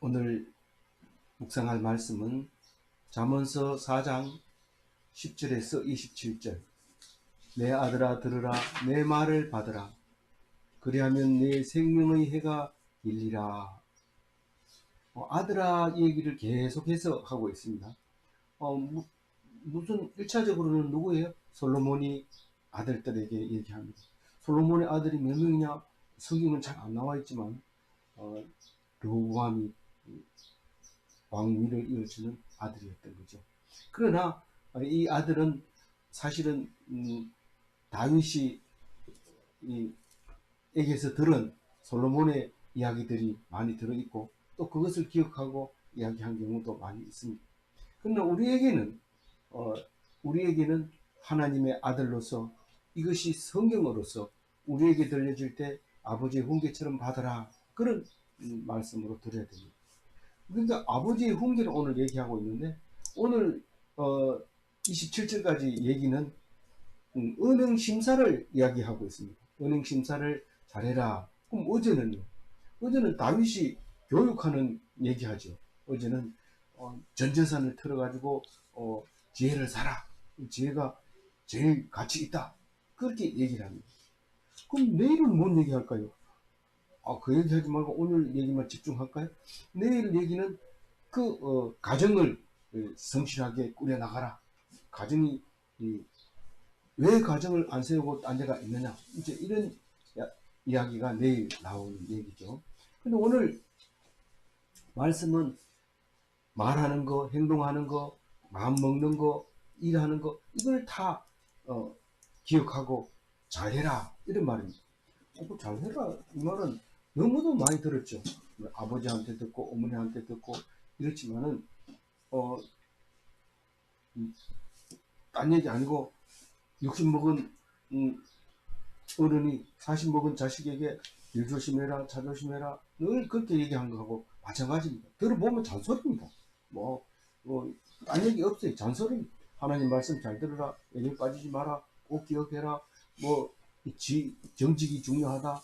오늘 묵상할 말씀은 잠언서 4장 10절에서 27절. 내 아들아 들으라, 내 말을 받으라. 그리하면 내 생명의 해가 길리라. 아들아 얘기를 계속해서 하고 있습니다. 무슨 1차적으로는 누구예요? 솔로몬이 아들들에게 얘기합니다. 솔로몬의 아들이 몇 명이냐? 성경은 잘 안 나와 있지만 르호보암이 왕위를 이어주는 아들이었던 거죠. 그러나 이 아들은 사실은 다윗이 에게서 들은 솔로몬의 이야기들이 많이 들어있고 또 그것을 기억하고 이야기한 경우도 많이 있습니다. 그러나 우리에게는 하나님의 아들로서 이것이 성경으로서 우리에게 들려질 때 아버지의 훈계처럼 받아라, 그런 말씀으로 들어야 됩니다. 그러니까 아버지의 훈계를 오늘 얘기하고 있는데, 오늘 27절까지 얘기는 언행심사를 이야기하고 있습니다. 언행심사를 잘해라. 그럼 어제는 다윗이 교육하는 얘기하죠. 어제는 전재산을 틀어가지고 지혜를 사라. 지혜가 제일 가치 있다. 그렇게 얘기를 합니다. 그럼 내일은 뭔 얘기할까요? 그 얘기하지 말고 오늘 얘기만 집중할까요? 내일 얘기는 가정을 성실하게 꾸려나가라. 왜 가정을 안 세우고 딴 데가 있느냐. 이제 이런 이야기가 내일 나오는 얘기죠. 근데 오늘 말씀은 말하는 거, 행동하는 거, 마음 먹는 거, 일하는 거, 이걸 다 기억하고 잘해라, 이런 말입니다. 잘해라, 이 말은 너무도 많이 들었죠. 아버지한테 듣고 어머니한테 듣고 이렇지만은 딴 얘기 아니고 60 먹은 어른이 40 먹은 자식에게 일 조심해라, 차 조심해라, 늘 그렇게 얘기한 거하고 마찬가지입니다. 들어보면 잔소리입니다. 딴 얘기 없어요. 잔소리입니다. 하나님 말씀 잘 들으라, 애정 빠지지 마라, 꼭 기억해라, 정직이 중요하다,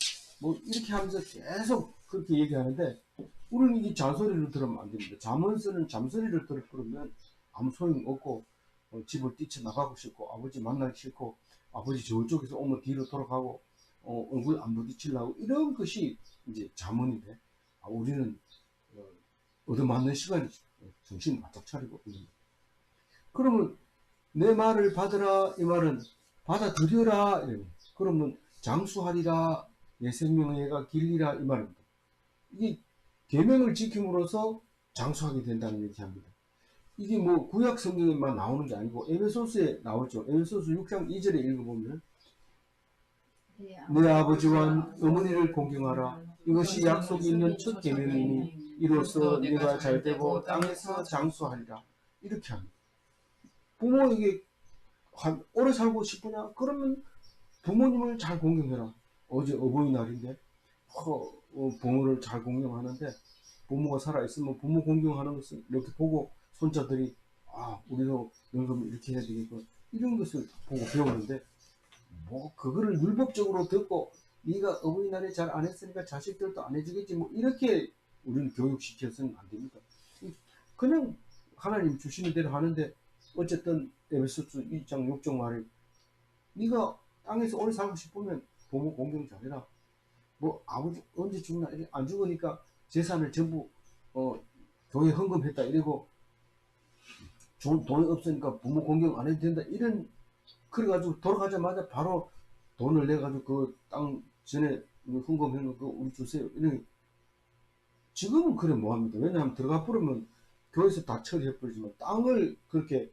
이렇게 하면서 계속 그렇게 얘기하는데, 우리는 이 잔소리를 들으면 안 됩니다. 잠언서는 잠소리를 들으면 아무 소용 없고, 집을 뛰쳐나가고 싶고, 아버지 만나기 싫고, 아버지 저쪽에서 오면 뒤로 돌아가고, 얼굴 안 부딪히려고, 이런 것이 이제 잠언인데, 우리는 얻어맞는 시간이죠. 정신 바짝 차리고 있는 거. 그러면 내 말을 받으라, 이 말은 받아들여라, 이러면. 그러면 장수하리라, 내 생명의 해가 길리라, 이 말입니다. 이게 계명을 지킴으로써 장수하게 된다는 얘기합니다. 이게 구약 성경에만 나오는 게 아니고 에베소서에 나오죠. 에베소서 6장 2절에 읽어보면 내 아버지와 어머니를 공경하라. 이것이 약속이 있는 첫 계명이니 이로써 네가 잘되고 땅에서 장수하리라. 이렇게 합니다. 부모에게 오래 살고 싶으냐? 그러면 부모님을 잘 공경해라. 어제 어버이날인데 부모를 잘 공경하는데, 부모가 살아있으면 부모 공경하는 것을 이렇게 보고 손자들이 우리도 늙으면 이렇게 해야 되겠구나, 이런 것을 보고 배우는데, 그거를 율법적으로 듣고 네가 어버이날에 잘 안 했으니까 자식들도 안 해주겠지, 이렇게 우리는 교육시켜서는 안 됩니다. 그냥 하나님 주시는 대로 하는데, 어쨌든 에베소서 2장 6절 말에 네가 땅에서 오래 살고 싶으면 부모 공경 잘해라. 아버지 언제 죽나, 안 죽으니까 재산을 전부 교회 헌금했다 이러고, 돈이 없으니까 부모 공경 안 해도 된다, 이런, 그래가지고 돌아가자마자 바로 돈을 내가지고 그 땅 전에 헌금한 거 우리 주세요, 이런. 지금은 그래 뭐합니다. 왜냐하면 들어가 버리면 교회에서 다 처리해버리지만, 땅을 그렇게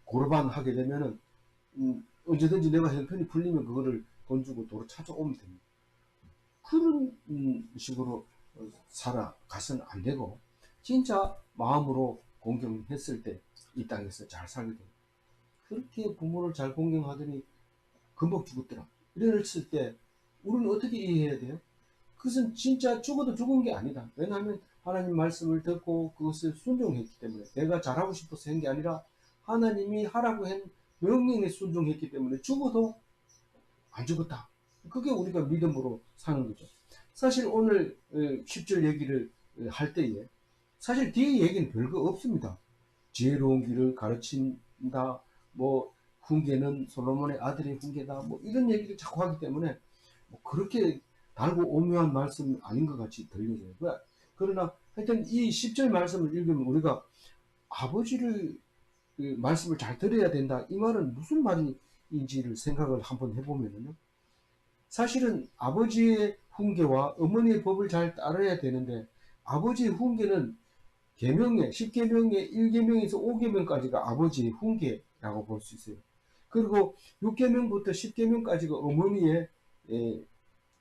고르반 하게 되면은 언제든지 내가 형편이 풀리면 그거를 돈 주고 도로 찾아오면 됩니다. 그런 식으로 살아가서는 안 되고, 진짜 마음으로 공경했을 때 이 땅에서 잘 살게 됩니다. 그렇게 부모를 잘 공경하더니 금방 죽었더라, 이랬을 때 우리는 어떻게 이해해야 돼요? 그것은 진짜 죽어도 죽은 게 아니다. 왜냐하면 하나님 말씀을 듣고 그것을 순종했기 때문에, 내가 잘하고 싶어서 한 게 아니라 하나님이 하라고 한 명령에 순종했기 때문에 죽어도 안 죽었다. 그게 우리가 믿음으로 사는 거죠. 사실 오늘 10절 얘기를 할 때에 사실 뒤에 얘기는 별거 없습니다. 지혜로운 길을 가르친다, 뭐 훈계는 솔로몬의 아들의 훈계다, 뭐 이런 얘기를 자꾸 하기 때문에 뭐 그렇게 달고 오묘한 말씀 아닌 것 같이 들려져요. 그러나 하여튼 이 10절 말씀을 읽으면 우리가 아버지를 그 말씀을 잘 들어야 된다, 이 말은 무슨 말인지를 생각을 한번 해보면요, 사실은 아버지의 훈계와 어머니의 법을 잘 따라야 되는데, 아버지의 훈계는 계명의 10계명의 1계명에서 5계명까지가 아버지의 훈계라고 볼 수 있어요. 그리고 6계명부터 10계명까지가 어머니의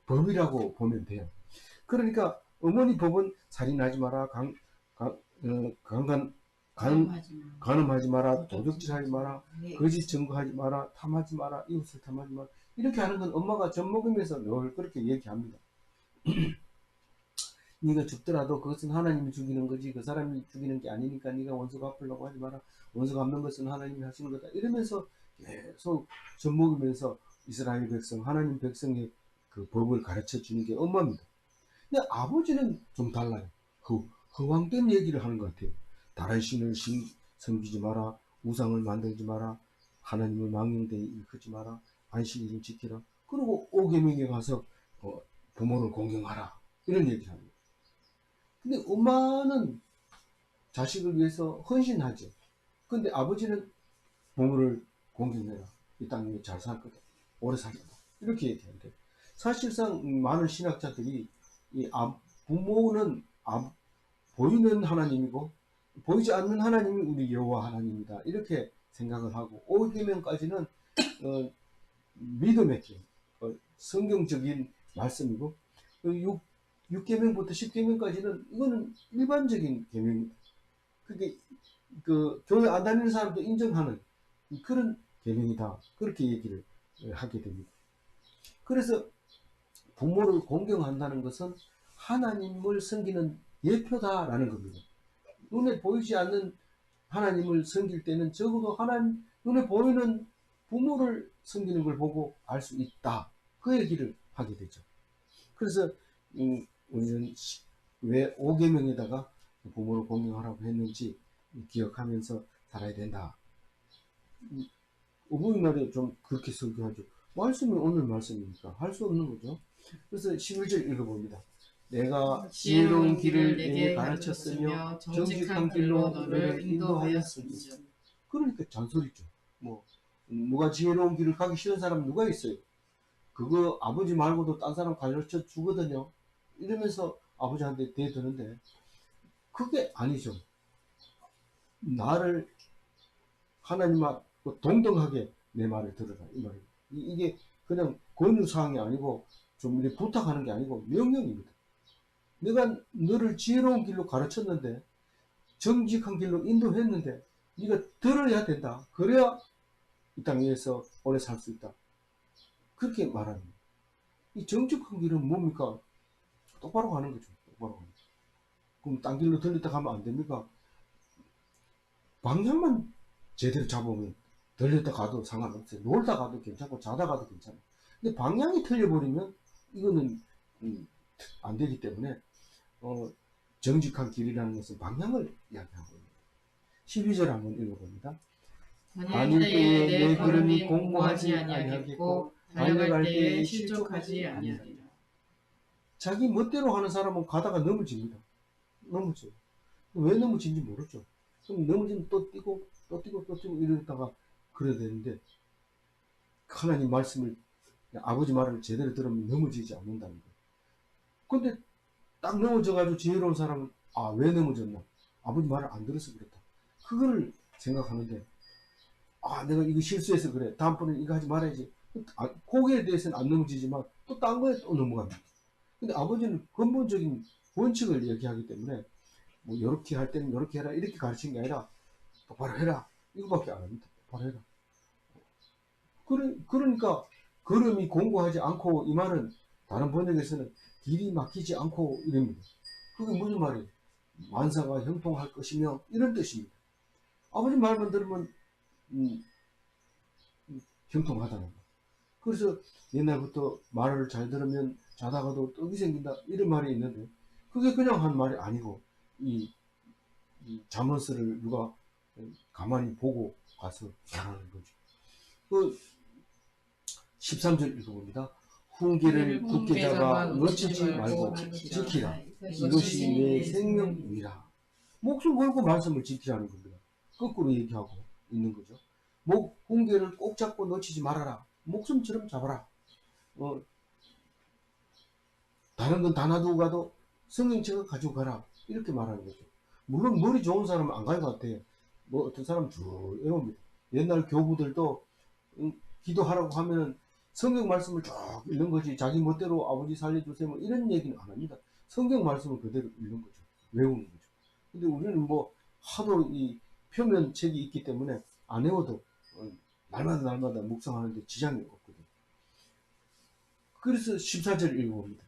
법이라고 보면 돼요. 그러니까 어머니 법은 살인하지 마라, 간음하지 마라, 도둑질하지 마라, 거짓 증거하지 마라, 탐하지 마라, 이웃을 탐하지 마라, 이렇게 하는 건 엄마가 젖 먹으면서 늘 그렇게 얘기합니다. 네가 죽더라도 그것은 하나님이 죽이는 거지 그 사람이 죽이는 게 아니니까 네가 원수 갚으려고 하지 마라. 원수 갚는 것은 하나님이 하시는 거다. 이러면서 계속 젖 먹으면서 이스라엘 백성, 하나님 백성의 그 법을 가르쳐 주는 게 엄마입니다. 근데 아버지는 좀 달라요. 허황된 얘기를 하는 것 같아요. 다른 신을 섬기지 마라, 우상을 만들지 마라, 하나님을 망령되이 일컫지 마라, 안식일을 지키라. 그리고 5계명에 가서 부모를 공경하라, 이런 얘기를 합니다. 근데 엄마는 자식을 위해서 헌신하죠. 근데 아버지는 부모를 공경해라, 이 땅 위에 잘 살 거다, 오래 살 거다, 이렇게 얘기하는데, 사실상 많은 신학자들이 이 부모는 보이는 하나님이고 보이지 않는 하나님이 우리 여호와 하나님이다, 이렇게 생각을 하고, 5계명까지는 믿음의 길, 성경적인 말씀이고, 6계명부터 10계명까지는 이거는 일반적인 계명입니다. 그게 그 교회 안 다니는 사람도 인정하는 그런 계명이다, 그렇게 얘기를 하게 됩니다. 그래서 부모를 공경한다는 것은 하나님을 섬기는 예표다라는 겁니다. 눈에 보이지 않는 하나님을 섬길 때는 적어도 하나님 눈에 보이는 부모를 섬기는 걸 보고 알 수 있다, 그 얘기를 하게 되죠. 그래서 우리는 왜 5계명에다가 부모를 공경하라고 했는지 기억하면서 살아야 된다. 어버이날에 좀 그렇게 설교하죠. 말씀이 오늘 말씀이니까 할 수 없는 거죠. 그래서 11절 읽어봅니다. 내가 지혜로운 길을 내게 가르쳤으며 정직한 길로 너를 인도하였으니. 그러니까 잔소리죠. 뭐 누가 지혜로운 길을 가기 싫은 사람 누가 있어요? 그거 아버지 말고도 딴 사람 가르쳐 주거든요, 이러면서 아버지한테 대드는데, 그게 아니죠. 나를 하나님 앞 동등하게 내 말을 들어라, 이 말이에요. 이게 그냥 권유사항이 아니고 좀 이렇게 부탁하는 게 아니고 명령입니다. 내가 너를 지혜로운 길로 가르쳤는데, 정직한 길로 인도했는데 네가 들어야 된다. 그래야 이 땅 위에서 오래 살 수 있다, 그렇게 말합니다. 이 정직한 길은 뭡니까? 똑바로 가는 거죠. 똑바로 가는 거죠. 그럼 딴 길로 들렸다 가면 안 됩니까? 방향만 제대로 잡으면 들렸다 가도 상관없어요. 놀다 가도 괜찮고 자다 가도 괜찮아요. 근데 방향이 틀려버리면 이거는 안 되기 때문에 정직한 길이라는 것은 방향을 이야기하고 있습니다. 12절 한번 읽어봅니다. 다닐 때에 내 걸음이 공고하지 아니하겠고 달려갈 때에 실족하지 아니하리라. 자기 멋대로 하는 사람은 가다가 넘어집니다. 넘어져요. 왜 넘어진지 모르죠. 그럼 넘어지면 또 뛰고 또 뛰고 또 뛰고 이러다가 그래야 되는데, 하나님 말씀을, 아버지 말을 제대로 들으면 넘어지지 않는다는 거예요. 근데 딱 넘어져가지고 지혜로운 사람은 왜 넘어졌나? 아버지 말을 안 들어서 그렇다, 그걸 생각하는데, 내가 이거 실수해서 그래, 다음번에 이거 하지 말아야지. 거기에 대해서는 안 넘어지지만 또 딴 거에 또 넘어갑니다. 근데 아버지는 근본적인 원칙을 얘기하기 때문에 뭐 이렇게 할 때는 이렇게 해라, 이렇게 가르치는 게 아니라 똑바로 해라, 이거밖에 안 합니다. 똑바로 해라. 그러니까 걸음이 공고하지 않고, 이 말은 다른 번역에서는 길이 막히지 않고 이럽니다. 그게 무슨 말이에요? 만사가 형통할 것이며, 이런 뜻입니다. 아버지 말만 들으면 형통하다는 거. 그래서 옛날부터 말을 잘 들으면 자다가도 떡이 생긴다, 이런 말이 있는데, 그게 그냥 한 말이 아니고 이 잠언스를 누가 가만히 보고 가서 말하는 거죠. 그 13절 읽어봅니다. 훈계를 굳게 잡아 놓치지 말고 지키라. 이것이 내 생명이라. 목숨 걸고 말씀을 지키라는 겁니다. 거꾸로 얘기하고 있는 거죠. 훈계를 꼭 잡고 놓치지 말아라. 목숨처럼 잡아라. 다른 건 다 놔두고 가도 성경책을 가지고 가라. 이렇게 말하는 거죠. 물론 머리 좋은 사람은 안 갈 것 같아요. 뭐 어떤 사람은 쭉 외웁니다. 옛날 교부들도 기도하라고 하면 성경 말씀을 쭉 읽는 거지 자기 멋대로 아버지 살려주세요 뭐 이런 얘기는 안 합니다. 성경 말씀을 그대로 읽는 거죠. 외우는 거죠. 근데 우리는 뭐 하도 이 표면책이 있기 때문에 안 외워도 날마다 묵상하는데 지장이 없거든요. 그래서 14절 읽어봅니다.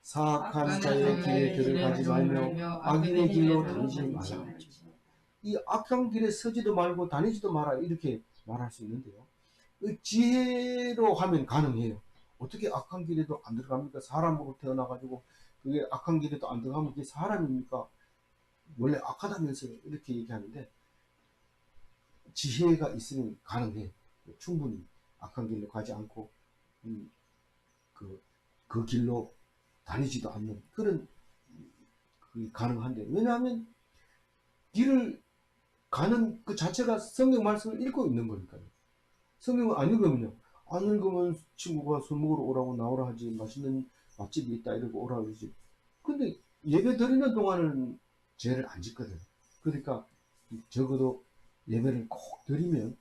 사악한 자의 길에 들어가지 말며 악인의 길로 다니지 말라. 이 악한 길에 서지도 말고 다니지도 마라 이렇게 말할 수 있는데요. 지혜로 하면 가능해요. 어떻게 악한 길에도 안 들어갑니까? 사람으로 태어나가지고 그게 악한 길에도 안 들어가면 그게 사람입니까? 원래 악하다면서 이렇게 얘기하는데 지혜가 있으면 가능해. 충분히 악한 길로 가지 않고 그 길로 다니지도 않는 그런 가능한데 왜냐하면 길을 가는 그 자체가 성경 말씀을 읽고 있는 거니까요. 성경을 안 읽으면 친구가 술 먹으러 오라고 나오라 하지 맛있는 맛집이 있다 이러고 오라 그러지. 근데 예배 드리는 동안은 죄를 안 짓거든. 그러니까 적어도 예배를 꼭 드리면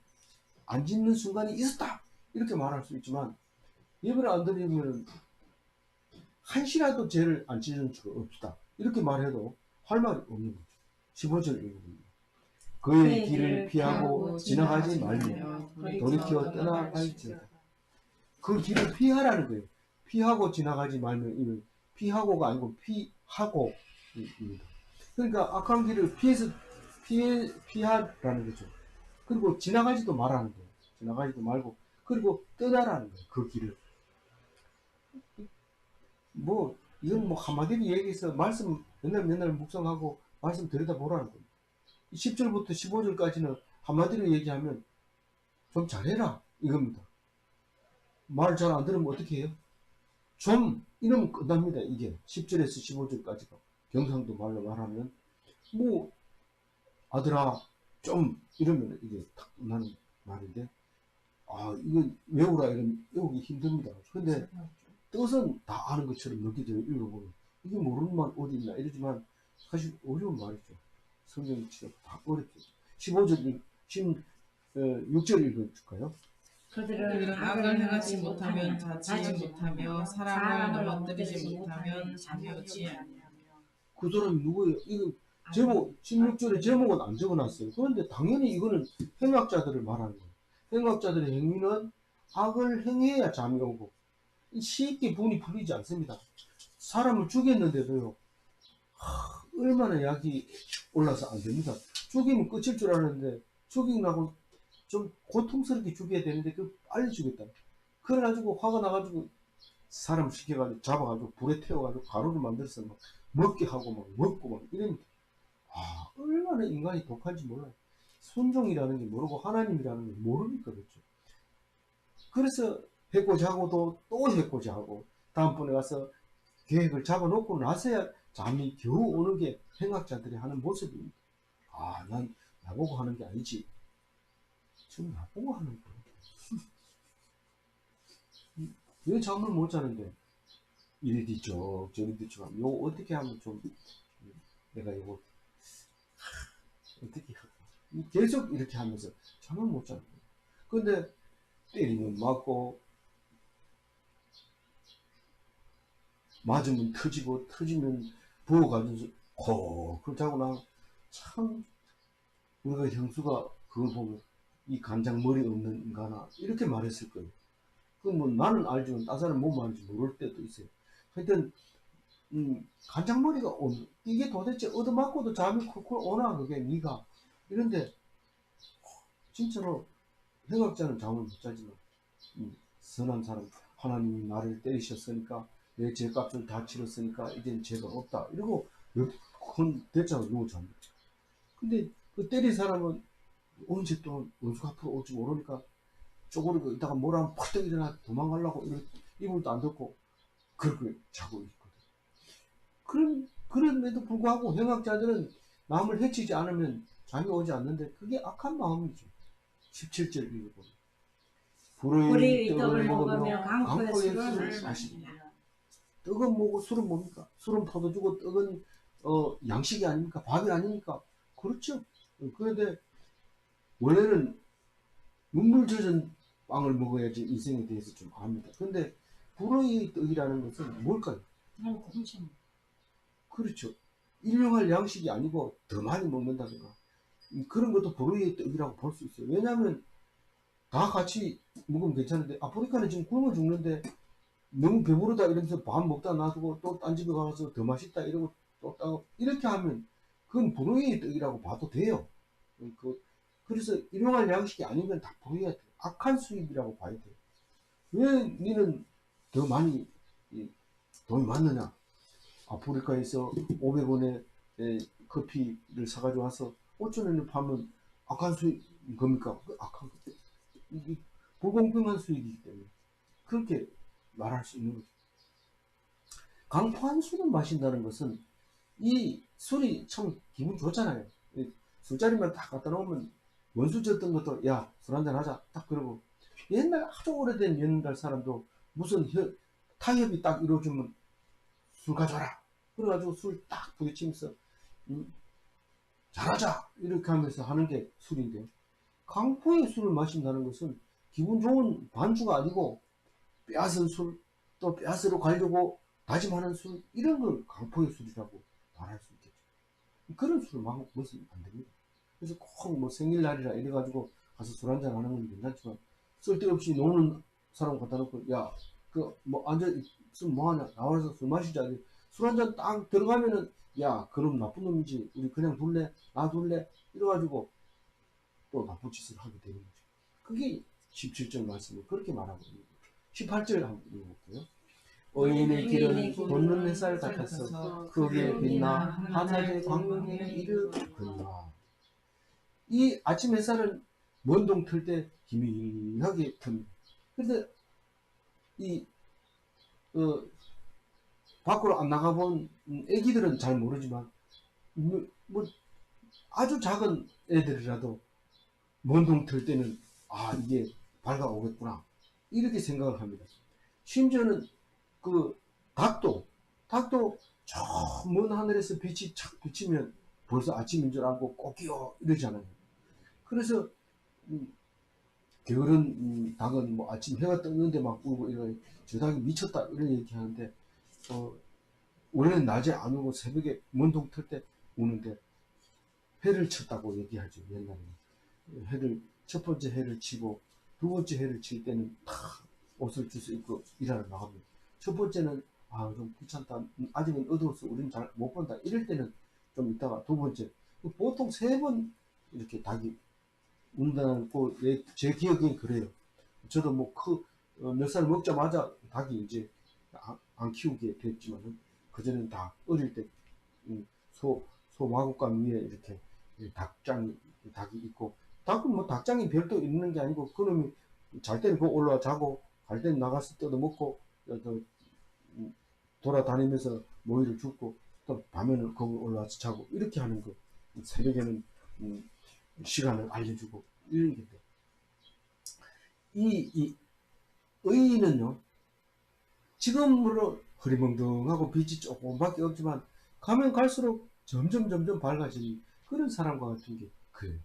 안 짓는 순간이 있었다 이렇게 말할 수 있지만 예배를 안 드리면 한시라도 죄를 안 짓는 수가 없다 이렇게 말해도 할 말이 없는 거죠. 15절 읽어봅니다. 그의 길을 피하고 지나가지 말며 돌이켜 떠나갈지어다. 그 길을 피하라는 거예요. 피하고 지나가지 말면 피하고가 아니고 피하고입니다. 그러니까 악한 길을 피하라는 거죠. 그리고 지나가지도 말라는 거예요. 지나가지도 말고 그리고 떠나라는 거예요. 그 길을. 뭐 이건 뭐 한마디로 얘기해서 말씀 맨날 묵상하고 말씀 들여다보라는 거예요. 10절부터 15절까지는 한마디로 얘기하면 좀 잘해라 이겁니다. 말 잘 안 들으면 어떻게 해요? 좀 이러면 끝납니다. 이게 10절에서 15절까지가 경상도 말로 말하면 뭐 아들아 좀 이러면 이게 탁 나는 말인데 이건 외우라 이러면 외우기 힘듭니다. 근데 뜻은 다 아는 것처럼 느껴져요. 읽어보면 이게 모르는 말 어디 있나 이러지만 사실 어려운 말이죠. 성경이 진짜 다 어렵죠. 15절 16절 읽어줄까요? 그들은 악을 행하지 못하면 다치지 못하며 사람을 넘어뜨리지 못하면 잠겨지 아니하며. 그 사람이 누구예요? 이거 제목 16절에 제목은 안 적어놨어요. 그런데 당연히 이거는 행악자들을 말하는 거예요. 행악자들의 행위는 악을 행해야 잠이 오고 쉽게 분이 풀리지 않습니다. 사람을 죽였는데도요. 얼마나 약이 올라서 안 됩니다. 죽이면 끝일 줄 알았는데 죽이고 좀 고통스럽게 죽여야 되는데 그 빨리 죽였다. 그래가지고 화가 나가지고 사람 시켜가지고 잡아가지고 불에 태워가지고 가루를 만들어서 막 먹게 하고 막 먹고 막 이럽니다. 얼마나 인간이 독한지 몰라요. 순종이라는 게 모르고 하나님이라는 게 모르니까 그렇죠. 그래서 해코지 하고도 또 해코지 하고 다음번에 가서 계획을 잡아놓고 나서야 잠이 겨우 오는 게 행악자들이 하는 모습입니다. 난 나보고 하는 게 아니지. 지금 나보고 하는 거야. 왜 잠을 못 자는데? 이리 뒤쪽 저리 뒤쪽 하면 요거 어떻게 하면 좀 내가 요거 어떻게 계속 이렇게 하면서 잠을 못 자는 거야. 근데 때리면 맞고 맞으면 터지고 터지면 부어가지고 그걸 자고 나 참 우리가 형수가 그걸 보면 이 간장 머리 없는 인간아 이렇게 말했을 거예요. 그 뭐 나는 알지만 다른 사람 못 말인지 모를 때도 있어요. 하여튼 간장 머리가 이게 도대체 얻어맞고도 잠이 콜콜 오나 그게 네가 이런데 진짜로 행악자는 잠을 못 자지만 선한 사람 하나님이 나를 때리셨으니까 내 죄값을 다 치렀으니까 이젠 죄가 없다 이러고 큰 대자로 누워 잡니다. 근데 그 때린 사람은 언제 또 원수가 앞으로 올지 모르니까 쪼그리고 있다가 뭐라면 펄떡 일어나 도망가려고 이불도 안 덮고 그렇게 자고 있거든. 그럼에도 불구하고 행악자들은 남을 해치지 않으면 잠이 오지 않는데 그게 악한 마음이죠. 17절 읽어보면 불의 불의 떡을 떡을 먹으며 먹으며 강포의 강포의 술을 술을 마십니다. 떡은 뭐고 술은 뭡니까? 술은 포도주고 떡은 양식이 아닙니까? 밥이 아닙니까? 그렇죠. 그런데 원래는 눈물 젖은 빵을 먹어야지 인생에 대해서 좀 압니다. 근데 불의 떡이라는 것은 뭘까요? 그렇죠. 일용할 양식이 아니고 더 많이 먹는다든가 그런 것도 불의 떡이라고 볼 수 있어요. 왜냐하면 다 같이 먹으면 괜찮은데 아프리카는 지금 굶어 죽는데 너무 배부르다 이러면서 밥 먹다 놔두고 또 딴 집에 가서 더 맛있다 이러고 또 따고 이렇게 하면 그건 불의의 떡이라고 봐도 돼요. 그래서 일용할 양식이 아닌 건 다 불의의 떡, 악한 수입이라고 봐야 돼요. 왜 니는 더 많이 돈이 많느냐? 아프리카에서 500원에 커피를 사가지고 와서 5,000원에 파면 악한 수입인 겁니까? 악한 거. 이게 불공평한 수익이기 때문에 그렇게 말할 수 있는 거죠. 강포한 술을 마신다는 것은 이 술이 참 기분 좋잖아요. 술자리만 딱 갖다 놓으면 원수 졌던 것도 야 술 한잔 하자 딱 그러고 옛날 아주 오래된 옛날 사람도 무슨 타협이 딱 이루어지면 술 가져와라 그래가지고 술 딱 부딪히면서 잘하자 이렇게 하면서 하는 게 술인데요. 강포의 술을 마신다는 것은 기분 좋은 반주가 아니고 빼앗은 술, 또 빼앗으러 가려고 다짐하는 술, 이런 걸 강포의 술이라고 말할 수 있겠죠. 그런 술을 막 먹으면 안 됩니다. 그래서 꼭 뭐 생일날이라 이래가지고 가서 술 한잔 하는 건 괜찮지만, 쓸데없이 노는 사람 갖다 놓고, 야, 그, 뭐, 앉아, 있으면 뭐하냐, 나와서 술 마시자. 술 한잔 딱 들어가면은, 야, 그럼 나쁜 놈이지. 우리 그냥 둘래? 놔둘래? 이래가지고 또 나쁜 짓을 하게 되는 거죠. 그게 17절 말씀을 그렇게 말하고 있는 거예요. 18절 한번 읽어볼게요. 의인의 길은 돋는 햇살 같아서 그게 빛나 하늘의 광명에 이르거니와. 이 아침 햇살은 먼동 틀 때 희미하게 듭니다. 그런데 이 밖으로 안 나가본 애기들은 잘 모르지만 뭐 아주 작은 애들이라도 먼동 틀 때는 아 이게 밝아오겠구나 이렇게 생각을 합니다. 심지어는 그 닭도 저 먼 하늘에서 빛이 착 비치면 벌써 아침인 줄 알고 꼬끼요 이러잖아요. 그래서 게으른 닭은 뭐 아침 해가 뜨는데 막 울고 이런 저 닭이 미쳤다 이런 얘기 하는데 원래는 낮에 안 오고 새벽에 먼동 틀 때 우는데 해를 쳤다고 얘기하죠. 옛날에는 해를 첫 번째 해를 치고 두 번째 해를 칠 때는 다 옷을 주워 입고 일하러 나갑니다. 첫 번째는 아 좀 귀찮다 아직은 어두워서 우리는 잘 못 본다 이럴 때는 좀 있다가 두 번째 보통 세 번 이렇게 닭이 운다는 제 기억엔 그래요. 저도 뭐 몇 살 먹자마자 닭이 이제 안 키우게 됐지만은 그전엔 다 어릴 때 소 마구간 위에 이렇게 닭이 있고 닭은 뭐 닭장이 별도 있는 게 아니고 그놈이 잘 때는 그 올라와 자고 갈 때는 나가서 뜯어 먹고 또 돌아다니면서 모이를 줍고 또 밤에는 거기 올라와서 자고 이렇게 하는 거 새벽에는 시간을 알려주고 이런 게 돼. 이 의인은요 지금으로 흐리멍덩하고 빛이 조금밖에 없지만 가면 갈수록 점점 밝아지는 그런 사람과 같은 게 그래요.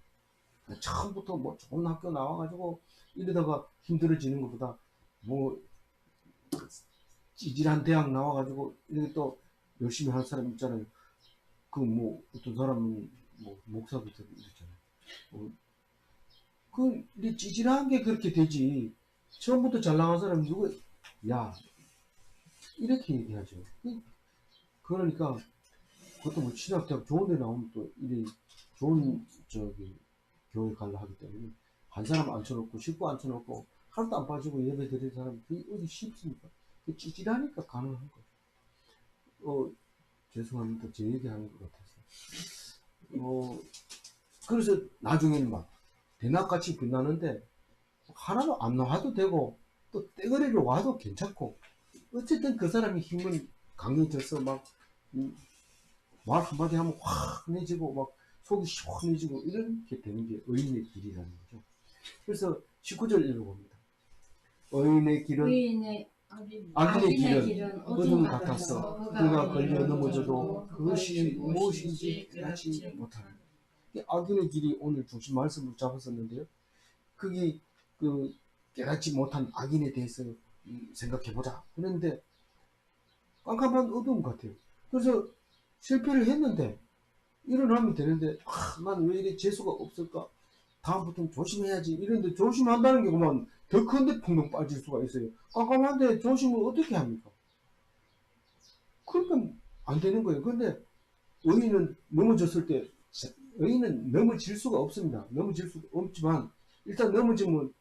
처음부터 뭐 좋은 학교 나와가지고 이러다가 힘들어지는 것보다 뭐 찌질한 대학 나와가지고 이렇게 또 열심히 하는 사람 있잖아요. 그 뭐 어떤 사람은 뭐 목사도 되고 이랬잖아요. 그 찌질한 게 그렇게 되지. 처음부터 잘 나간 사람 누구? 야 이렇게 얘기하죠. 그러니까 그것도 뭐 신학대학 좋은 데 나오면 또 이래 좋은 교회 갈라 하기 때문에 한 사람 앉혀놓고 식구 앉혀놓고 하루도 안 빠지고 예배 드리는 사람이 그게 어디 쉽습니까? 그 찌질하니까 가능한 거죠. 죄송합니다. 제 얘기하는 것 같아서. 그래서 나중에는 막 대낮같이 빛나는데 하나도 안 나와도 되고 또 떼거리로 와도 괜찮고 어쨌든 그 사람의 힘은 강해져서 막 말 한마디 하면 확내지고 막 속이 시원해지고 이렇게 되는 게 의인의 길이라는 거죠. 그래서 19절 읽어봅니다. 의인의 길은 악인의 길은 어둠 같아서 그가 걸려 넘어져도 그것이 무엇인지 깨닫지 못합니다. 악인의 길이 오늘 중심 말씀을 잡았었는데요. 그게 그 깨닫지 못한 악인에 대해서 생각해보자. 그런데 깜깜한 어둠 같아요. 그래서 실패를 했는데 일어나면 되는데 난 왜 이래 재수가 없을까? 다음부터는 조심해야지. 이런데 조심한다는 게 그만 더 큰데 풍덩 빠질 수가 있어요. 깜깜한데 조심을 어떻게 합니까? 그러니까 안 되는 거예요. 근데 의인은 넘어졌을 때 의인은 넘어질 수가 없습니다. 넘어질 수가 없지만 일단 넘어지면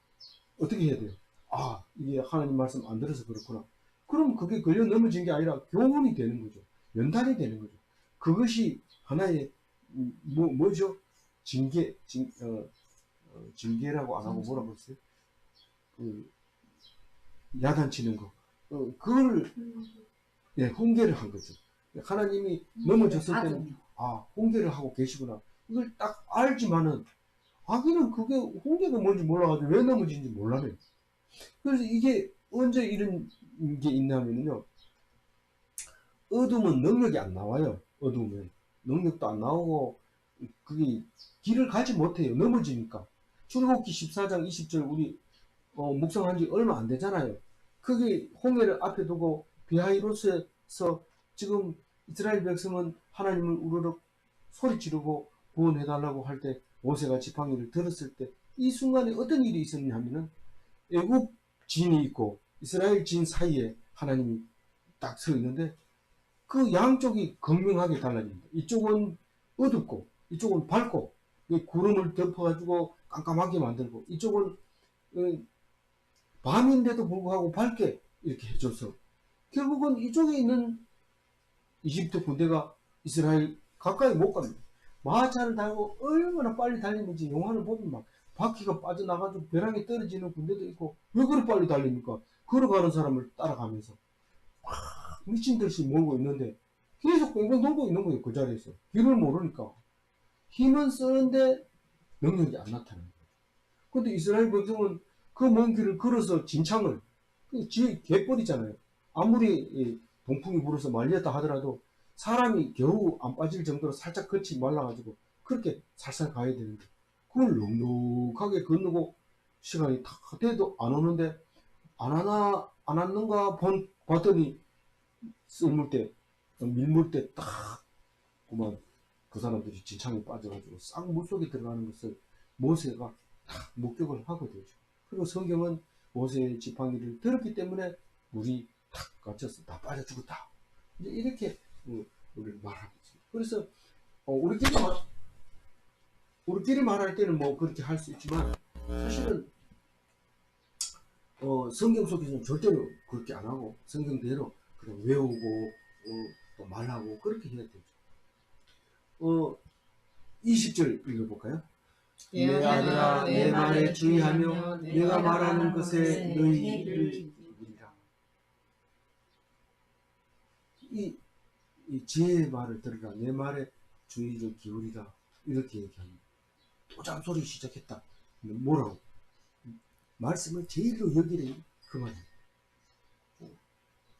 어떻게 해야 돼요? 아, 이게 하나님 말씀 안 들어서 그렇구나. 그럼 그게 걸려 넘어진 게 아니라 교훈이 되는 거죠. 연단이 되는 거죠. 그것이 하나의 뭐죠? 징계라고 안 하고 뭐라고 했어요? 그 야단치는 거. 그걸 훈계를 한 거죠. 하나님이 넘어졌을 때는 훈계를 하고 계시구나. 이걸 딱 알지만은 악인은 그게 훈계가 뭔지 몰라가지고 왜 넘어진지 몰라요. 그래서 이게 언제 이런 게 있냐면요. 어둠은 능력이 안 나와요. 어둠은 능력도 안 나오고 그게 길을 가지 못해요. 넘어지니까. 출애굽기 14장 20절 우리 묵상한 지 얼마 안 되잖아요. 그게 홍해를 앞에 두고 비하이로스에서 지금 이스라엘 백성은 하나님을 우르르 소리 지르고 구원해달라고 할 때 모세가 지팡이를 들었을 때 이 순간에 어떤 일이 있었냐 하면은 애굽 진이 있고 이스라엘 진 사이에 하나님이 딱 서 있는데 그 양쪽이 극명하게 달라집니다. 이쪽은 어둡고 이쪽은 밝고 구름을 덮어가지고 깜깜하게 만들고 이쪽은 밤인데도 불구하고 밝게 이렇게 해줘서 결국은 이쪽에 있는 이집트 군대가 이스라엘 가까이 못 갑니다. 마차를 달고 얼마나 빨리 달리는지 영화를 보면 막 바퀴가 빠져나가지고 벼랑에 떨어지는 군대도 있고 왜 그렇게 빨리 달립니까? 걸어가는 사람을 따라가면서 미친 듯이 몰고 있는데 계속 뺑뺑 돌고 있는 거예요. 그 자리에서 길을 모르니까 힘은 쓰는데 능력이 안 나타나는 거예요. 근데 이스라엘 백성은 그 먼 길을 걸어서 진창을 개뻘이잖아요. 아무리 동풍이 불어서 말렸다 하더라도 사람이 겨우 안 빠질 정도로 살짝 거치 말라가지고 그렇게 살살 가야 되는데 그걸 넉넉하게 건너고 시간이 다 돼도 안 오는데 안 왔는가 봤더니 썰물 때 밀물 때 딱 그만 그 사람들이 진창에 빠져가지고 싹 물속에 들어가는 것을 모세가 딱 목격을 하게 되죠. 그리고 성경은 모세의 지팡이를 들었기 때문에 물이 탁 갇혀서 다 빠져 죽었다. 이제 이렇게 우리를 말하고 있습니다. 그래서 우리끼리 말할 때는 뭐 그렇게 할 수 있지만 사실은 성경 속에서는 절대로 그렇게 안 하고 성경대로 그냥 외우고 또 말하고 그렇게 해야 되죠. 20절 읽어볼까요? 내 아들아 내 말에 주의하며 내가 말하는 것에 너희를 기울이라. 이 지혜의 말을 들으라. 내 말에 주의를 기울이라. 이렇게 얘기합니다. 또 잔소리 시작했다. 뭐라고? 말씀을 제일로 여기래. 그 말이에요.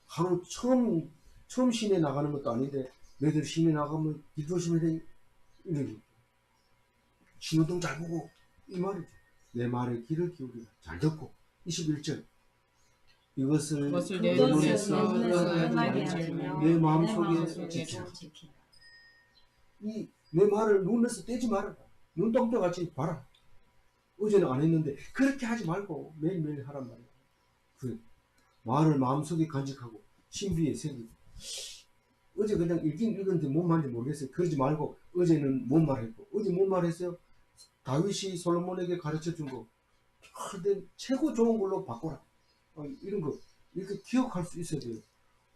하루 처음 시내 나가는 것도 아닌데 너희들 시내 나가면 길 조심해야 이러지. 신호등 잘 보고 이 말이죠. 내 말에 귀를 기울이라. 잘 듣고 21절 이것을 내 눈에서 내 마음속에 지키라. 내 말을 눈에서 떼지 말아라. 눈동자같이 봐라. 어제는 안 했는데 그렇게 하지 말고 매일매일 하란 말이야. 그 말을 마음속에 간직하고 신비에 새기고 어제 그냥 읽긴 읽었는데 뭔 말인지 모르겠어요. 그러지 말고 어제는 뭔 말했고 어제 뭔 말했어요? 다윗이 솔로몬에게 가르쳐준 거 근데 최고 좋은 걸로 바꿔라. 이런 거 이렇게 기억할 수 있어야 돼요.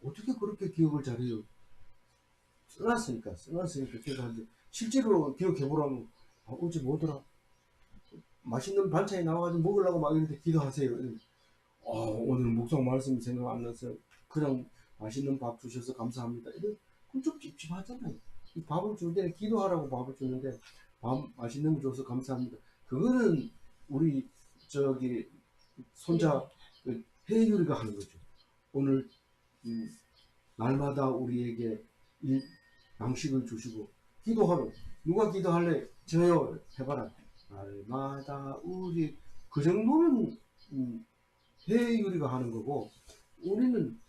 어떻게 그렇게 기억을 잘해요? 써놨으니까 제가 이제 실제로 기억해보라면 어제 뭐더라? 맛있는 반찬이 나와가지고 먹으려고 막 이렇게 기도하세요. 오늘 묵상 말씀 생각 안 나서 그냥 맛있는 밥 주셔서 감사합니다. 이런 그럼 좀 찝찝하잖아요. 이 밥을 줄 때는 기도하라고 밥을 주는데 밥 맛있는 거 줘서 감사합니다. 그거는 우리 저기 손자 그 혜율이가 하는 거죠. 오늘 날마다 우리에게 이 양식을 주시고 기도하러 누가 기도할래? 저요 해봐라. 날마다 우리 그 정도는 혜율이가 하는 거고 우리는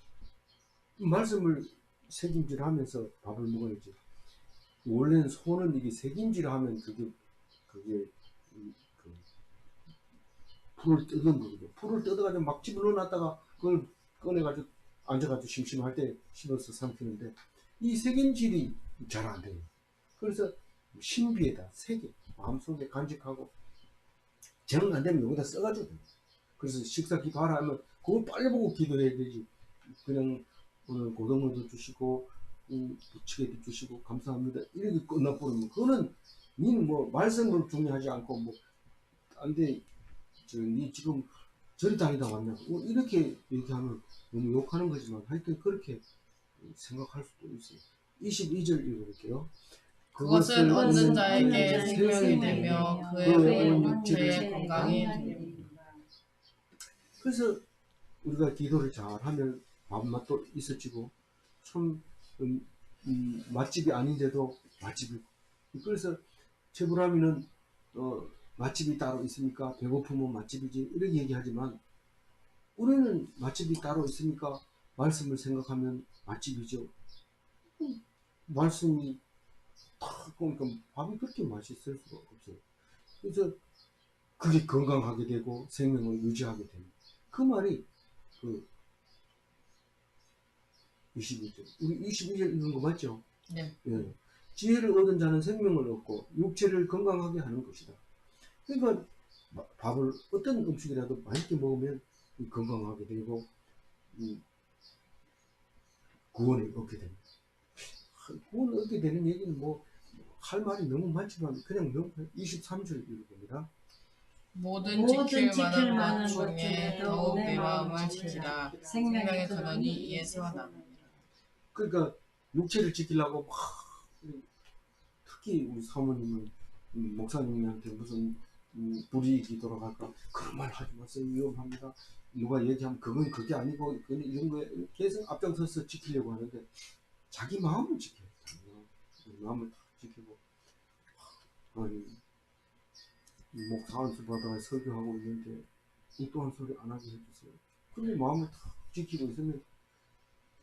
말씀을 새김질하면서 밥을 먹어야지. 원래는 소는 이게 새김질하면 그게 그 풀을 뜯은 거거든요. 풀을 뜯어가지고 막 집어넣어놨다가 그걸 꺼내가지고 앉아가지고 심심할 때 씹어서 삼키는데 이 새김질이 잘 안 돼요. 그래서 신비에다 새겨 마음속에 간직하고 정 안 되면 여기다 써가지고 돼요. 그래서 식사 기도하라 하면 그걸 빨리 보고 기도해야 되지. 그냥 오늘 고등어도 주시고 부치게도 주시고 감사합니다 이렇게 끝나버리면 그거는 니는 뭐 말씀을 중요하지 않고 뭐 안돼 니 지금 저리 다니다 왔냐 이렇게 얘기하면 너무 욕하는 거지만 하여튼 그렇게 생각할 수도 있어요. 22절 읽어볼게요. 그것은 얻는 자에게 생명이 되며 그의 육체의 건강이 됩니다. 그래서 우리가 기도를 잘하면 밥맛도 있어지고 참 맛집이 아닌데도 맛집이고 그래서 최불암이는 맛집이 따로 있습니까? 배고프면 맛집이지 이렇게 얘기하지만 우리는 맛집이 따로 있습니까? 말씀을 생각하면 맛집이죠. 말씀이 탁 보니까 밥이 그렇게 맛있을 수가 없어요. 그래서 그게 건강하게 되고 생명을 유지하게 됩니다. 그 말이 그 22절 우리 22절 읽은 거 맞죠? 네. 예. 지혜를 얻은 자는 생명을 얻고 육체를 건강하게 하는 것이다. 그러니까 밥을 어떤 음식이라도 맛있게 먹으면 건강하게 되고 구원을 얻게 됩니다. 구원을 얻게 되는 얘기는 뭐 할 말이 너무 많지만 그냥 너무 23절 읽어봅니다. 모든 지킬 만한 것 중에 더욱 내 마음을 지키라. 생명의 근원이 이에서 나느니라. 그러니까 육체를 지키려고 막 특히 우리 사모님은 목사님한테 무슨 불이익이 돌아갈까 그런 말 하지 마세요. 위험합니다. 누가 얘기하면 그건 그게 아니고 그건 이런 거에 계속 앞장서서 지키려고 하는데 자기 마음을 지켜야 돼요. 마음을 다 지키고 아니 목사 안수 받아 설교하고 있는데 엉뚱한 소리 안 하게 해주세요. 근데 마음을 다 지키고 있으면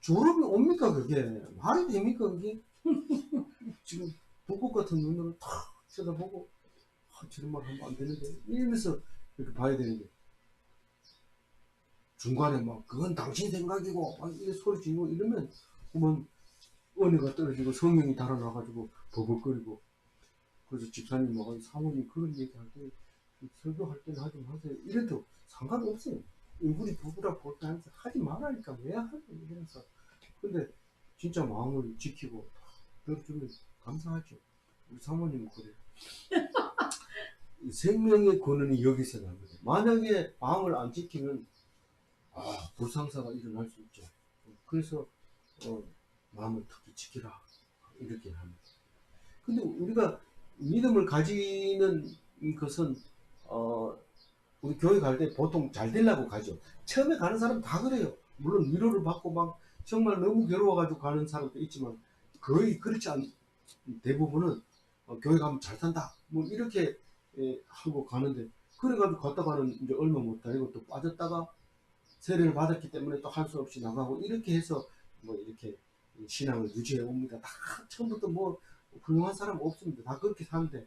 졸업이 옵니까 그게? 말이 됩니까 그게? 지금 불꽃 같은 눈으로 탁 쳐다보고 저런 말 하면 안 되는데 이러면서 이렇게 봐야 되는데 중간에 막 그건 당신 생각이고 막 이렇게 소리 지르고 이러면 그러면 은혜가 떨어지고 성령이 달아나가지고 버벅거리고 그래서 집사님 막 사모님 그런 얘기할 때 설교할 때는 하지 마세요 이래도 상관없어요. 얼굴이 부부라 볼 때 하지 말라니까 왜 하냐 이러면서 근데 진짜 마음을 지키고 들어주면 감사하죠. 우리 사모님은 그래요. 생명의 근원이 여기서 나는 거예요. 만약에 마음을 안 지키면 불상사가 일어날 수 있죠. 그래서 마음을 특히 지키라 이렇게 합니다. 근데 우리가 믿음을 가지는 것은 우리 교회 갈 때 보통 잘 되려고 가죠. 처음에 가는 사람 다 그래요. 물론 위로를 받고 막 정말 너무 괴로워가지고 가는 사람도 있지만 거의 그렇지 않 대부분은 교회 가면 잘 산다 뭐 이렇게 하고 가는데 그래가지고 갔다가는 이제 얼마 못 다니고 또 빠졌다가 세례를 받았기 때문에 또 할 수 없이 나가고 이렇게 해서 뭐 이렇게 신앙을 유지해 옵니다. 다 처음부터 뭐 훌륭한 사람 없습니다. 다 그렇게 사는데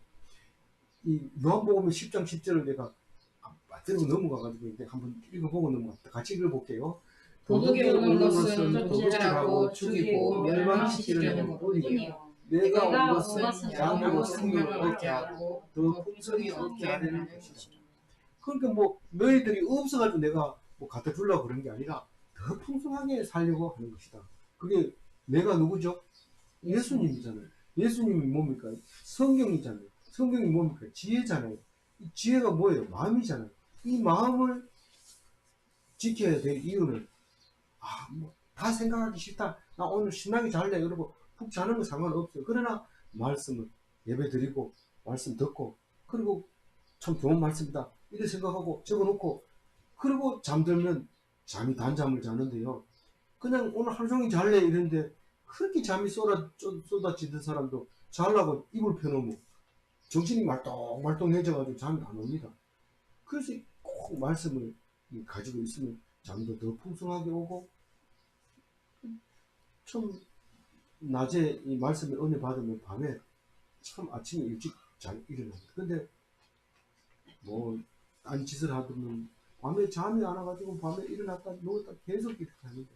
이 요한복음 10장 10절을 내가 빠뜨리고 넘어가가지고 이제 한번 읽어보고 넘어갑니다. 같이 읽어볼게요. 도둑이 오는 것은 도둑질하고 죽이고 멸망시키려는 것뿐이요 내가 온 것은 양으로 생명을 얻게 하고 더 풍성히 얻게 하려는 것이다. 그러니까 뭐 너희들이 없어가지고 내가 뭐 갖다 주려고 그런 게 아니라 더 풍성하게 살려고 하는 것이다. 그게 내가 누구죠? 예수님이잖아요. 예수님이 뭡니까? 성경이잖아요. 성경이 뭡니까? 지혜잖아요. 이 지혜가 뭐예요? 마음이잖아요. 이 마음을 지켜야 될 이유는 다 생각하기 싫다. 나 오늘 신나게 잘래. 그러고 푹 자는 건 상관없어요. 그러나 말씀을 예배 드리고 말씀 듣고 그리고 참 좋은 말씀이다. 이렇게 생각하고 적어놓고 그리고 잠들면 잠이 단잠을 자는데요. 그냥 오늘 하루 종일 잘래 이랬는데 그렇게 잠이 쏟아지던 사람도 자려고 이불 펴놓으면 정신이 말똥말똥해져가지고 잠이 안 옵니다. 그래서 꼭 말씀을 가지고 있으면 잠도 더 풍성하게 오고 참 낮에 이 말씀을 은혜 받으면 밤에 참 아침에 일찍 잘 일어납니다. 근데 뭐 딴 짓을 하더면 밤에 잠이 안 와가지고 밤에 일어났다 누웠다 계속 이렇게 하는데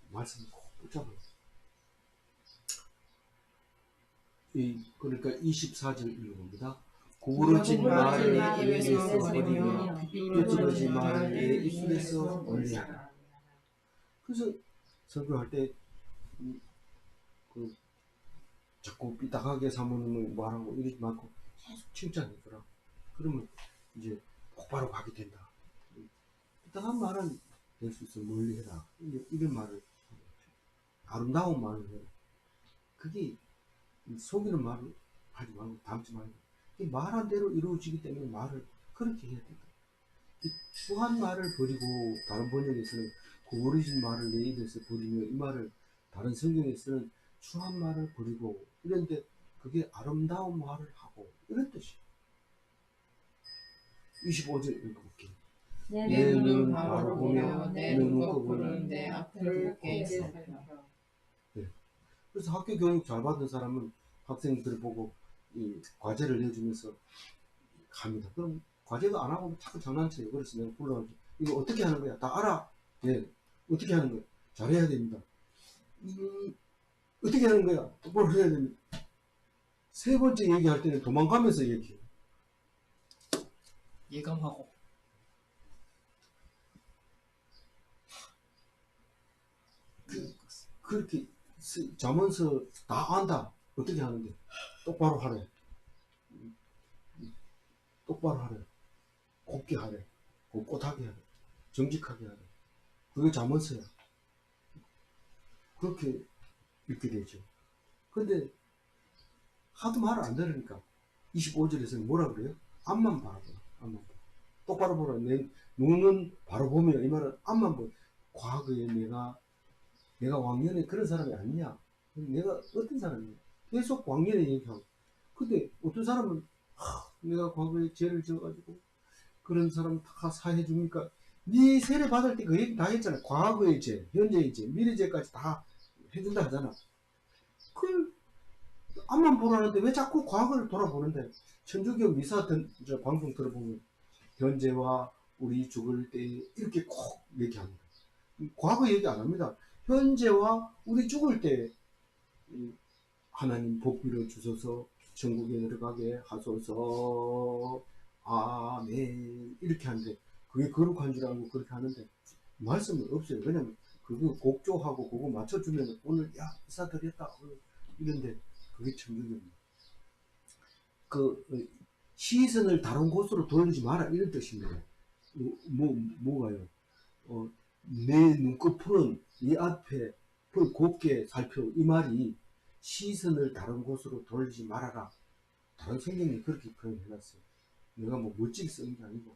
말씀을 꼭 붙잡아요. 그러니까 24절 읽어봅니다. 구부러진 말을 내 입에서 버리며 삐뚤어진 말을 내 입술에서 멀리하라. 그래서 설교할 때 자꾸 삐딱하게 사모님을 말하고 이러지 말고 계속 칭찬해줘라. 그러면 이제 똑바로 가게 된다. 삐딱한 말은 될 수 있어 멀리해라. 이런 말을 아름다운 말을 해라. 그게 속이는 말을 하지 말고 담지 말고 말한 대로 이루어지기 때문에 말을 그렇게 해야 된다. 추한 말을 버리고 다른 번역에서는 구부러진 말을 내 입에서 버리며 이 말을 다른 성경에서는 추한 말을 버리고 이런데 그게 아름다운 말을 하고 이런 뜻이에요. 25절 읽어볼게요. 내 눈은 바로 보며 내 눈꺼풀은 내 앞을 굳게 살펴. 그래서 학교 교육 잘 받은 사람은 학생들을 보고 이 과제를 내주면서 합니다. 그럼 과제도 안 하고 자꾸 장난쳐요. 그래서 내가 불러가지고 이거 어떻게 하는 거야? 다 알아? 네. 어떻게 하는 거야? 잘해야 됩니다. 어떻게 하는 거야? 똑바로 해야 됩니다. 세 번째 얘기할 때는 도망가면서 얘기해요. 예감하고. 그렇게 자면서 다 안다. 어떻게 하는데? 똑바로 하래. 똑바로 하래. 곱게 하래. 꼿꼿하게 하래. 정직하게 하래. 그게 자면서야. 그렇게 읽게 되죠. 근데 하도 말을 안 들으니까 25절에서는 뭐라 그래요? 앞만 바라보라. 앞만 봐. 똑바로 보라. 내 눈은 바로 보며 이 말은 앞만 보. 과거에 내가 왕년에 그런 사람이 아니냐? 내가 어떤 사람이냐? 계속 왕년에 얘기하고. 근데 어떤 사람은 내가 과거에 죄를 지어가지고 그런 사람 다 사해 주니까 네 세례 받을 때 그 얘기 다 했잖아. 과거의 죄, 현재의 죄, 미래 죄까지 다 해준다 하잖아. 그 앞만 보라는데 왜 자꾸 과거를 돌아보는데 천주교 미사 저 방송 들어보면 현재와 우리 죽을 때 이렇게 꼭 얘기합니다. 과거 얘기 안 합니다. 현재와 우리 죽을 때 하나님 복 빌어 주소서 천국에 들어가게 하소서 아멘 이렇게 하는데 그게 거룩한 줄 알고 그렇게 하는데 말씀은 없어요. 왜냐면 그거 곡조하고 그거 맞춰주면 오늘 야 이사 드렸다 이런데 그게 천국입니다. 시선을 다른 곳으로 돌리지 마라 이런 뜻입니다. 뭐가요? 내 눈꺼풀은 이 앞에 볼 곱게 살펴 이 말이 시선을 다른 곳으로 돌리지 말아라. 다른 성경이 그렇게 표현해놨어요. 내가 뭐 멋지게 쓰는 게 아니고.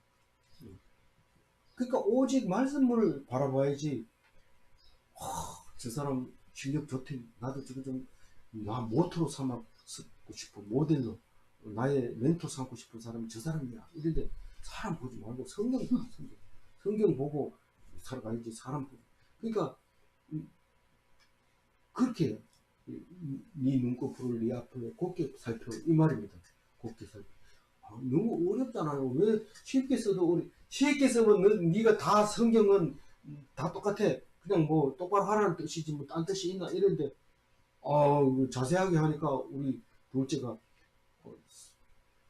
그러니까 오직 말씀을 바라봐야지. 저 사람 실력 좋대. 나도 지금 나 모토로 삼고 싶어. 모델로 나의 멘토 삼고 싶은 사람이 저 사람이야. 이런데 사람 보지 말고 성경 봐. 성경 보고 살아가야지. 사람 보고. 그러니까 그렇게 네 눈꺼풀을 네 앞에 곱게 살펴 이 말입니다. 곱게 살펴. 너무 어렵잖아요. 왜 쉽게 써도 쉽게 쓰면 네가 다 성경은 다 똑같아. 그냥 뭐 똑바로 하라는 뜻이지 뭐 딴 뜻이 있나 이런데 자세하게 하니까 우리 둘째가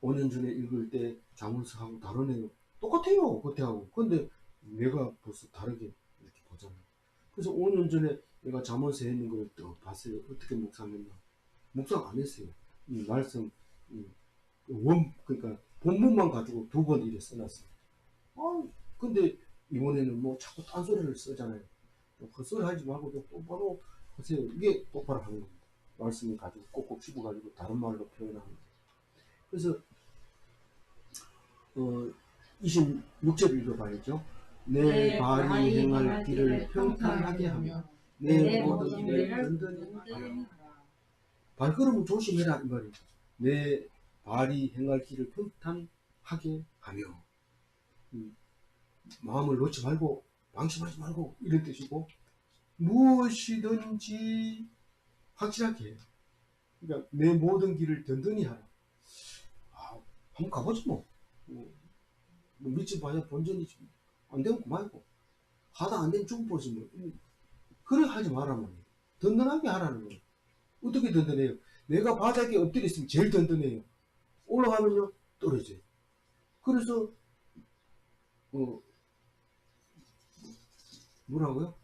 5년 전에 읽을 때 자문서하고 다르네요. 똑같아요. 그때하고. 근데 내가 벌써 다르게 이렇게 보잖아요. 그래서 5년 전에 내가 자문서 했는 걸 또 봤어요. 어떻게 묵상했나. 묵상 안 했어요. 이 말씀 그러니까 본문만 가지고 2번 이래 써놨어요. 근데 이번에는 뭐 자꾸 딴소리를 쓰잖아요. 헛소리 하지 말고 좀 똑바로 하세요. 이게 똑바로 하는 겁니다. 말씀을 가지고 꼭꼭 씹어가지고 다른 말로 표현하는 거예요. 그래서 26절 읽어봐야죠. 내 발이 행할 길을 평탄하게 하며 내 모든 길을 든든히 하라. 발걸음을 조심해라 이 말이에요. 내 발이 행할 길을 평탄하게 하며 마음을 놓지 말고 방심하지 말고 이런 뜻이고 무엇이든지 확실하게 해요. 그러니까 내 모든 길을 든든히 하라. 한번 가보지 뭐. 뭐 믿지 봐야 본전이지. 안 되면 그만이고. 하다 안 되면 죽어보지 뭐. 그래 하지 말라 말이에요. 든든하게 하라는 거예요. 어떻게 든든해요? 내가 바닥에 엎드려 있으면 제일 든든해요. 올라가면요 떨어져요. 그래서 뭐라고요?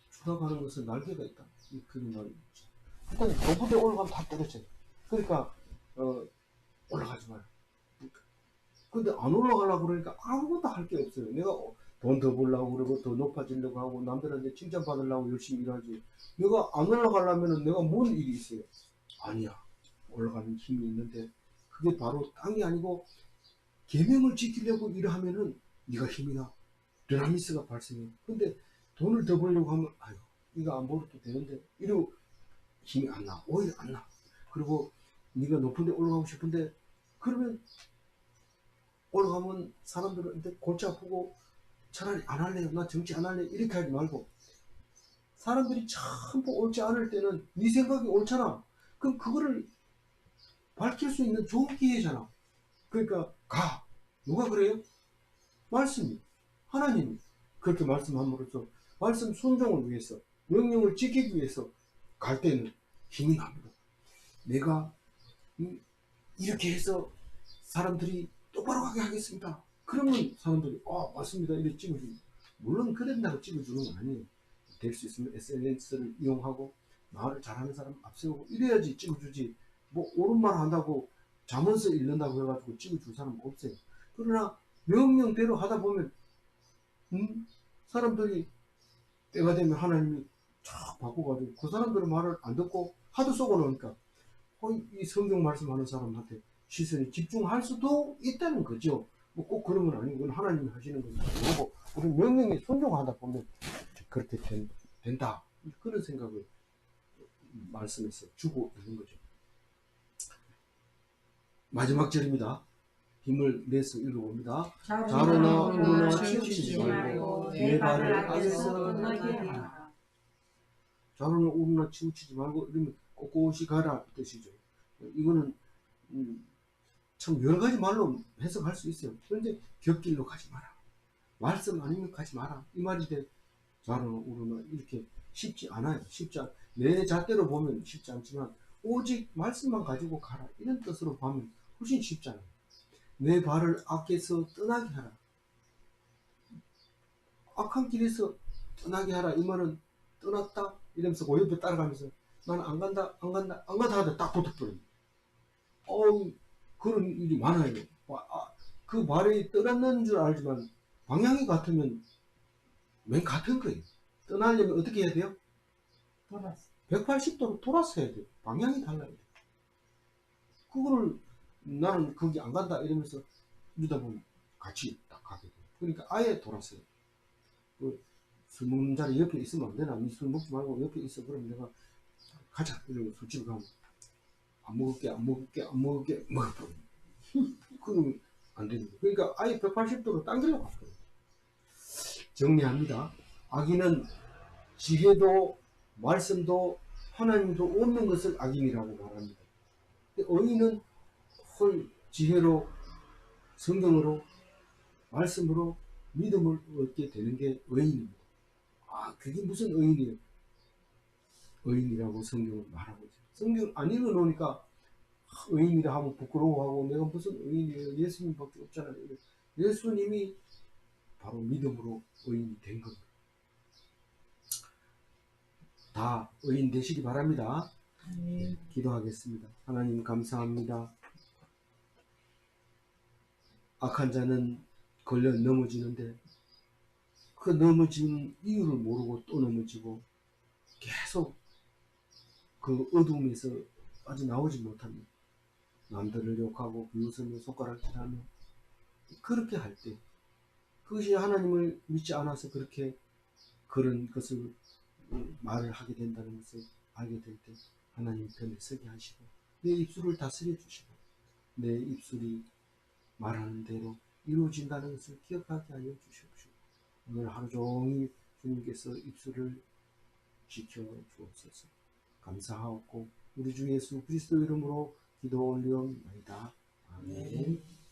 추락하는 것은 날개가 있다. 그런 말이죠. 그러니까 높은 데 올라가면 다 떨어져요. 그러니까 올라가지 마요. 근데 안 올라가려고 그러니까 아무것도 할 게 없어요. 내가 돈 더 벌려고 그러고 더 높아지려고 하고 남들한테 칭찬받으려고 열심히 일하지. 내가 안 올라가려면 내가 뭔 일이 있어요? 아니야. 올라가는 힘이 있는데 그게 바로 땅이 아니고 계명을 지키려고 일하면은 네가 힘이 나. 드라미스가 발생해. 근데 돈을 더 벌려고 하면 아유 이거 안 벌어도 되는데 이러고 힘이 안 나. 오히려 안 나. 그리고 네가 높은 데 올라가고 싶은데 그러면 올라가면 사람들한테 골치 아프고 차라리 안 할래요. 나 정치 안 할래. 이렇게 하지 말고 사람들이 전부 옳지 않을 때는 네 생각이 옳잖아. 그럼 그거를 밝힐 수 있는 좋은 기회잖아. 그러니까 가. 누가 그래요? 말씀이. 하나님이 그렇게 말씀함으로써 말씀 순종을 위해서 명령을 지키기 위해서 갈 때는 힘이 납니다. 내가 이렇게 해서 사람들이 똑바로 가게 하겠습니다. 그러면 사람들이 맞습니다. 이렇게 찍어주고 물론 그런다고 찍어주는 건 아니에요. 될 수 있으면 SNS를 이용하고 말을 잘하는 사람 앞세우고 이래야지 찍어주지. 뭐 옳은 말 한다고 자문서 읽는다고 해가지고 찍어줄 사람은 없어요. 그러나 명령대로 하다 보면 사람들이 때가 되면 하나님이 쫙 바꿔가지고 그 사람들의 말을 안 듣고 하도 쏘고놓으니까 이 성경 말씀하는 사람한테 시선이 집중할 수도 있다는 거죠. 뭐 꼭 그런 건 아니고 하나님이 하시는 거고 우리 명령에 순종하다 보면 그렇게 된다. 그런 생각을 말씀에서 주고 있는 거죠. 마지막 절입니다. 힘을 내서 읽어봅니다. 자르나 오르나 치우치지 말고 내 발을 악에서 떠나게 하라. 자르나 오르나 치우치지 말고 이러면 꼿꼿이 가라 뜻이죠. 이거는 참 여러 가지 말로 해석할 수 있어요. 그런데 곁길로 가지 마라. 말씀 아니면 가지 마라. 이 말인데 자르나 오르나 이렇게 쉽지 않아요. 내 잣대로 보면 쉽지 않지만 오직 말씀만 가지고 가라. 이런 뜻으로 보면 훨씬 쉽잖아요. 내 발을 악에서 떠나게 하라. 악한 길에서 떠나게 하라. 이 말은 떠났다 이러면서 그 옆에 따라가면서 나는 안 간다 하다 딱 붙어버려요. 그런 일이 많아요. 그 발이 떠났는 줄 알지만 방향이 같으면 맨 같은 거예요. 떠나려면 어떻게 해야 돼요? 180도로 돌아서 해야 돼요. 방향이 달라야 돼요. 그거를 나는 거기 안 간다 이러면서 이러다 보면 같이 딱 가게 돼요. 그러니까 아예 돌았어요. 술 먹는 자리 옆에 있으면 안 되나? 술 먹지 말고 옆에 있어. 그럼 내가 가자. 이러고 술집에 가면 안 먹을게 먹어버려. 그러면 안 되는 거예요. 그러니까 아예 180도로 당기려고 하거든요. 정리합니다. 악인은 지혜도 말씀도 하나님도 없는 것을 악인이라고 말합니다. 의인은 지혜로 성경으로 말씀으로 믿음을 얻게 되는 게 의인입니다. 그게 무슨 의인이에요? 의인이라고 성경을 말하고 있어요. 성경 안 읽어놓으니까 의인이라 하면 부끄러워하고 내가 무슨 의인이에요? 예수님밖에 없잖아요. 예수님이 바로 믿음으로 의인이 된 겁니다. 다 의인 되시기 바랍니다. 기도하겠습니다. 하나님 감사합니다. 악한 자는 걸려 넘어지는데 그 넘어진 이유를 모르고 또 넘어지고 계속 그 어둠에서 빠져나오지 못합니다. 남들을 욕하고 비웃으며 손가락질하며 그렇게 할 때 그것이 하나님을 믿지 않아서 그렇게 그런 것을 말을 하게 된다는 것을 알게 될 때 하나님 편에 서게 하시고 내 입술을 다스려 주시고 내 입술이 말하는 대로 이루어진다는 것을 기억하게 하여 주시옵시고 오늘 하루 종일 주님께서 입술을 지켜 주옵소서. 감사하옵고 우리 주 예수 그리스도 이름으로 기도 올리옵나이다. 아멘.